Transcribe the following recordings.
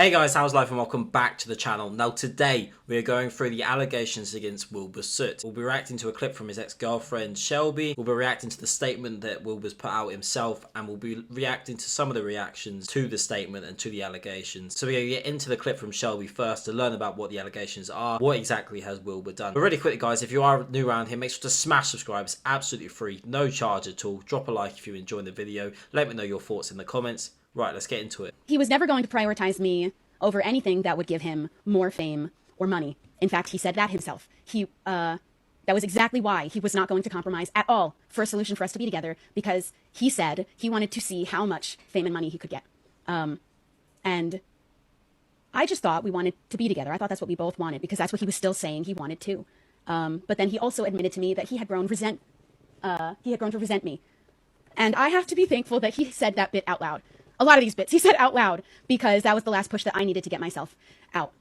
Hey guys, how's life and welcome back to the channel. Now today we are going through the allegations against Wilbur Soot. We'll be reacting to a clip from his ex-girlfriend Shelby. We'll be reacting to the statement that Wilbur's put out himself, and we'll be reacting to some of the reactions to the statement and to the allegations. So we're going to get into the clip from Shelby first to learn about what the allegations are. What exactly has Wilbur done? But really quickly guys, if you are new around here, make sure to smash subscribe. It's absolutely free, no charge at all. Drop a like if you're enjoying the video. Let me know your thoughts in the comments. Right, let's get into it. He was never going to prioritize me over anything that would give him more fame or money. In fact, he said that himself. That was exactly why he was not going to compromise at all for a solution for us to be together, because he said he wanted to see how much fame and money he could get. And I just thought we wanted to be together. I thought that's what we both wanted, because that's what he was still saying he wanted to. But then he also admitted to me that he had grown to resent me. And I have to be thankful that he said that bit out loud. A lot of these bits he said out loud, because that was the last push that I needed to get myself out.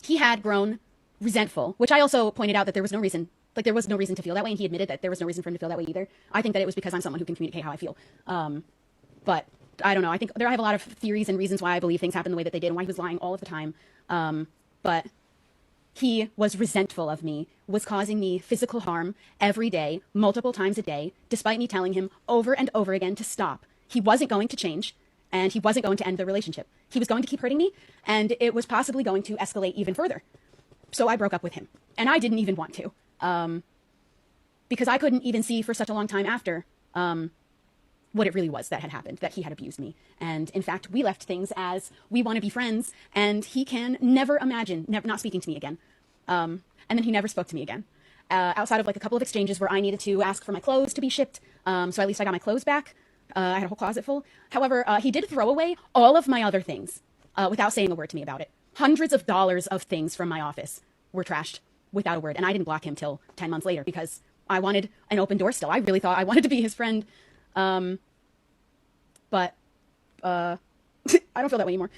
He had grown resentful, which I also pointed out that there was no reason, there was no reason to feel that way, and he admitted that there was no reason for him to feel that way either. I think that it was because I'm someone who can communicate how I feel. But I don't know. I think I have a lot of theories and reasons why I believe things happened the way that they did and why he was lying all of the time. But he was resentful of me, was causing me physical harm every day, multiple times a day, despite me telling him over and over again to stop. He wasn't going to change. And he wasn't going to end the relationship. He was going to keep hurting me, and it was possibly going to escalate even further. So I broke up with him, and I didn't even want to, because I couldn't even see for such a long time after what it really was that had happened, that he had abused me. And in fact, we left things as we want to be friends, and he can never imagine not speaking to me again. And then he never spoke to me again. Outside of a couple of exchanges where I needed to ask for my clothes to be shipped, so at least I got my clothes back. I had a whole closet full. However, he did throw away all of my other things without saying a word to me about it. Hundreds of dollars of things from my office were trashed without a word. And I didn't block him till 10 months later because I wanted an open door still. I really thought I wanted to be his friend. But I don't feel that way anymore.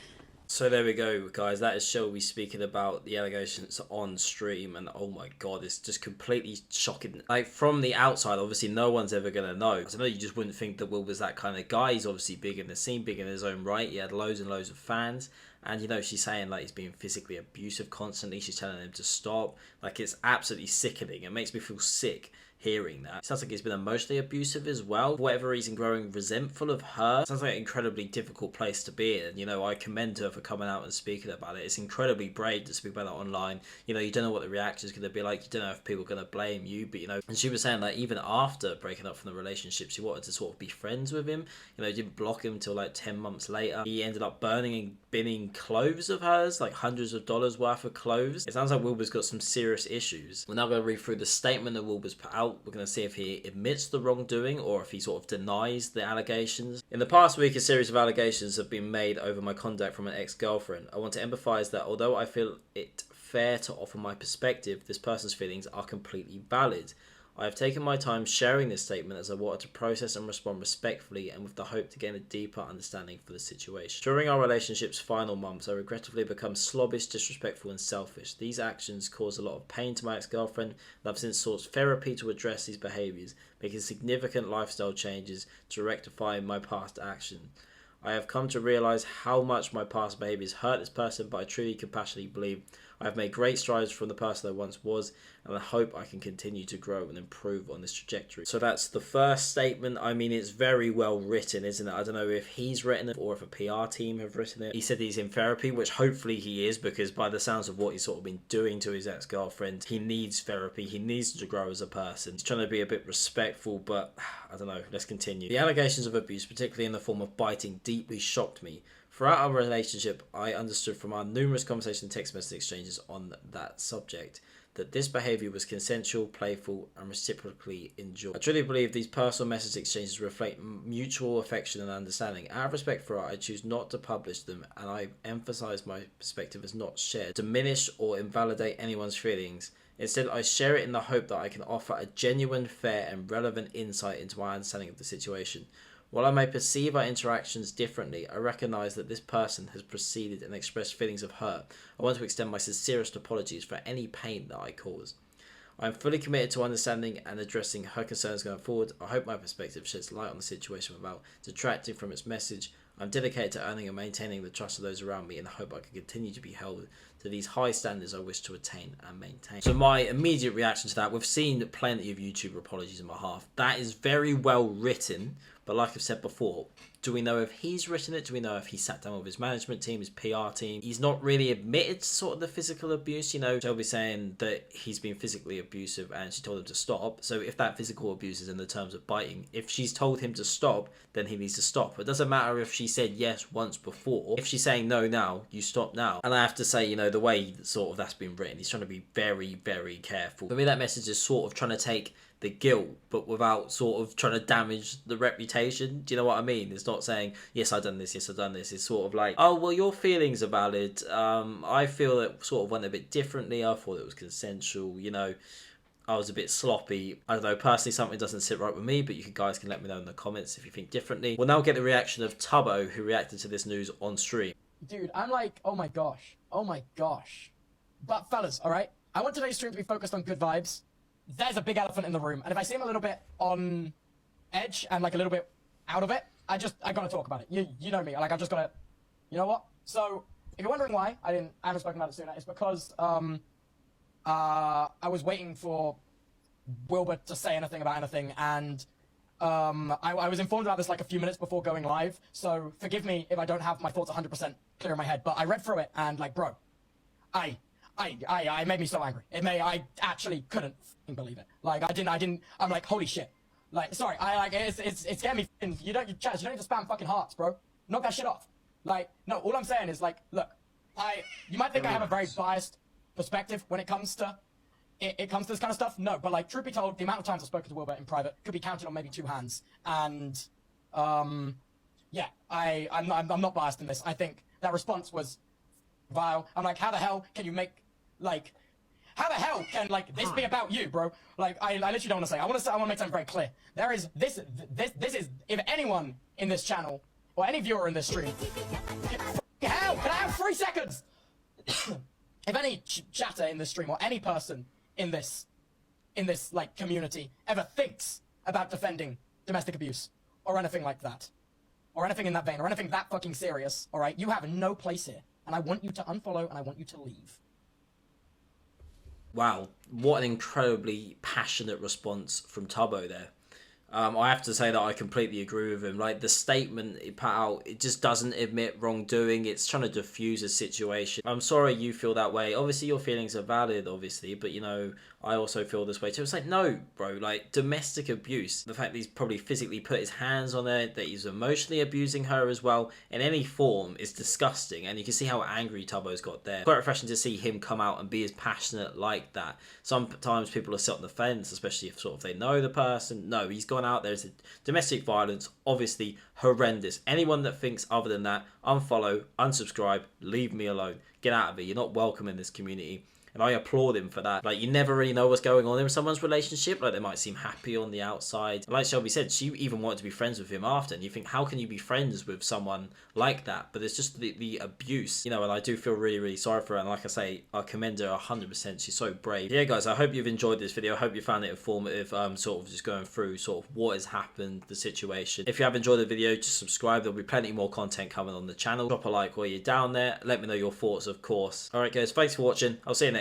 So there we go, guys. That is Shelby speaking about the allegations on stream, and oh my god, it's just completely shocking. From the outside, obviously no one's ever gonna know. I know you just wouldn't think that Will was that kind of guy. He's obviously big in the scene, big in his own right. He had loads and loads of fans, and she's saying he's being physically abusive constantly. She's telling him to stop. It's absolutely sickening. It makes me feel sick hearing that. It sounds like he's been emotionally abusive as well. For whatever reason, growing resentful of her. Sounds like an incredibly difficult place to be in. I commend her for coming out and speaking about it. It's incredibly brave to speak about that online. You don't know what the reaction is going to be like. You don't know if people are going to blame you, but and she was saying even after breaking up from the relationship, she wanted to sort of be friends with him. Didn't block him until 10 months later. He ended up burning and binning clothes of hers, hundreds of dollars worth of clothes. It sounds like Wilbur's got some serious issues. We're now going to read through the statement that Wilbur's put out. We're going to see if he admits the wrongdoing or if he sort of denies the allegations. In the past week, a series of allegations have been made over my conduct from an ex-girlfriend. I want to emphasize that although I feel it fair to offer my perspective, this person's feelings are completely valid. I have taken my time sharing this statement as I wanted to process and respond respectfully and with the hope to gain a deeper understanding for the situation. During our relationship's final months, I regrettably become slobbish, disrespectful and selfish. These actions caused a lot of pain to my ex-girlfriend, and I've since sought therapy to address these behaviours, making significant lifestyle changes to rectify my past action. I have come to realise how much my past behaviours hurt this person, but I truly compassionately believe I have made great strides from the person I once was, and I hope I can continue to grow and improve on this trajectory. So that's the first statement. I mean, it's very well written, isn't it? I don't know if he's written it or if a PR team have written it. He said he's in therapy, which hopefully he is, because by the sounds of what he's sort of been doing to his ex-girlfriend, he needs therapy. He needs to grow as a person. He's trying to be a bit respectful, but I don't know. Let's continue. The allegations of abuse, particularly in the form of biting, deeply shocked me. Throughout our relationship, I understood from our numerous conversations and text message exchanges on that subject that this behaviour was consensual, playful and reciprocally enjoyed. I truly believe these personal message exchanges reflect mutual affection and understanding. Out of respect for her, I choose not to publish them, and I emphasise my perspective as not shared, diminish or invalidate anyone's feelings. Instead, I share it in the hope that I can offer a genuine, fair and relevant insight into my understanding of the situation. While I may perceive our interactions differently, I recognise that this person has proceeded and expressed feelings of hurt. I want to extend my sincerest apologies for any pain that I caused. I am fully committed to understanding and addressing her concerns going forward. I hope my perspective sheds light on the situation without detracting from its message. I'm dedicated to earning and maintaining the trust of those around me, and I hope I can continue to be held to these high standards I wish to attain and maintain. So my immediate reaction to that, we've seen plenty of YouTuber apologies on my behalf. That is very well written, but like I've said before, do we know if he's written it? Do we know if he sat down with his management team, his PR team? He's not really admitted to sort of the physical abuse. You know, Shelby saying that he's been physically abusive and she told him to stop. So if that physical abuse is in the terms of biting, if she's told him to stop, then he needs to stop. It doesn't matter if she said yes once before. If she's saying no now, you stop now. And I have to say, you know, the way sort of that's been written, he's trying to be very, very careful. For me, that message is sort of trying to take the guilt, but without sort of trying to damage the reputation. Do you know what I mean? It's not saying, yes, I've done this, yes, I've done this. It's sort of like, oh, well, your feelings are valid. I feel it sort of went a bit differently. I thought it was consensual, you know. I was a bit sloppy. I don't know, personally, something doesn't sit right with me, but you guys can let me know in the comments if you think differently. We'll now get the reaction of Tubbo, who reacted to this news on stream. Dude, I'm like, oh my gosh. Oh my gosh. But fellas, all right? I want today's stream to be focused on good vibes. There's a big elephant in the room, and if I seem a little bit on edge and like a little bit out of it, I gotta talk about it. You know me, like I've just gotta, you know what? So if you're wondering why I haven't spoken about it sooner, it's because I was waiting for Wilbur to say anything about anything, and I was informed about this like a few minutes before going live. So forgive me if I don't have my thoughts 100% clear in my head, but I read through it and like, bro, I made me so angry. I actually couldn't believe it. Like, I'm like, holy shit. Like, sorry, it's scared me. You don't need to spam fucking hearts, bro. Knock that shit off. Like, no, all I'm saying is, like, look, you might think I have a very biased perspective when it comes to this kind of stuff. No, but like, truth be told, the amount of times I've spoken to Wilbur in private could be counted on maybe 2 hands. And, yeah, I'm not biased in this. I think that response was vile. I'm like, how the hell can you make, like, how the hell can, like, this be about you, bro? Like, I literally don't want to say. I want to make something very clear. There is, this is, if anyone in this channel, or any viewer in this stream, hell, can I have 3 seconds? If any chatter in this stream, or any person in this, like, community, ever thinks about defending domestic abuse, or anything like that, or anything in that vein, or anything that fucking serious, alright, you have no place here. And I want you to unfollow, and I want you to leave. Wow, what an incredibly passionate response from Tubbo there. I have to say that I completely agree with him. Like, the statement he put out, it just doesn't admit wrongdoing. It's trying to diffuse a situation. I'm sorry you feel that way. Obviously, your feelings are valid, obviously, but, you know, I also feel this way too. It's like, no, bro, like, domestic abuse, the fact that he's probably physically put his hands on her, that he's emotionally abusing her as well, in any form, is disgusting. And you can see how angry Tubbo's got there. Quite refreshing to see him come out and be as passionate like that. Sometimes people are set on the fence, especially if sort of they know the person. No, he's gone out there. It's domestic violence, obviously horrendous. Anyone that thinks other than that, unfollow, unsubscribe, leave me alone. Get out of it. You're not welcome in this community. And I applaud him for that. Like, you never really know what's going on in someone's relationship. Like, they might seem happy on the outside. Like Shelby said, she even wanted to be friends with him after. And you think, how can you be friends with someone like that? But it's just the abuse, you know, and I do feel really, really sorry for her. And like I say, I commend her 100%. She's so brave. Yeah, guys, I hope you've enjoyed this video. I hope you found it informative, sort of just going through sort of what has happened, the situation. If you have enjoyed the video, just subscribe. There'll be plenty more content coming on the channel. Drop a like while you're down there. Let me know your thoughts, of course. All right, guys, thanks for watching. I'll see you next time.